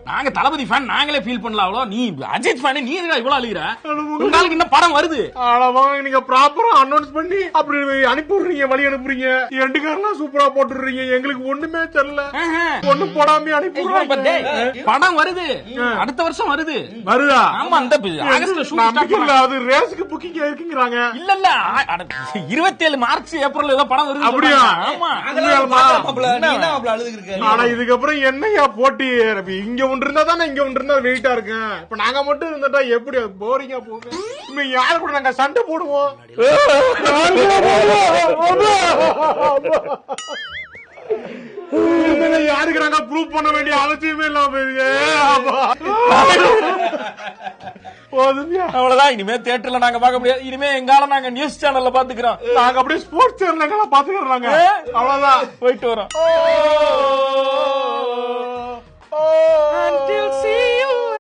நாங்க தளபதி ஃபேன், நாங்களே ஃபீல் பண்ணல. அவ்வளோ நீ அஜித் ஃபேன், நீ இவ்வளவு அழுகிற? உங்களுக்கு இந்த படம் வருது, நீங்க ப்ராப்பரா அனௌன்ஸ் பண்ணி அப்படி அனுப்பிடுறீங்க, வழி அனுப்புறீங்க. எண்டுக்காரெல்லாம் சூப்பரா போட்டுறீங்க, எங்களுக்கு ஒண்ணுமே தெரியல. ஒண்ணு போடாம அனுப்பிடுறாங்க. படம் வருது, அடுத்த வருஷம் வருது. வருதா? ஆமா, அந்த ஆகஸ்ட்ல அது ரேஸ்க்கு புக்கிங் இருக்குங்கிறாங்க. இல்ல இல்ல 27 மார்ச் ஏப்ரல் ஏதோ படம் வருது. அப்படியா? ஆமா. ஆனா இதுக்கப்புறம் என்னையா போட்டி? இங்க ஒன்று இருந்தா தானே, இங்க ஒன்று இருந்தா வெயிட்டா இருக்கு. இப்ப நாங்க மட்டும் இருந்துட்டா எப்படி போரிங்கா போங்க? யாரு கூட நாங்க சண்டை போடுவோம்? யாருக்கு நாங்க ப்ரூவ் பண்ண வேண்டிய அவசியமே இல்லாம அவ்வளவுதான். இனிமே தியேட்டர்ல நாங்க பார்க்க முடியாது. இனிமே எங்கால நாங்க நியூஸ் சேனல்ல பாத்துக்கிறோம். நாங்க அப்படியே ஸ்போர்ட்ஸ் சேனல்ல பாத்துக்கிறோம். அவ்வளவுதான். போயிட்டு வரோம்.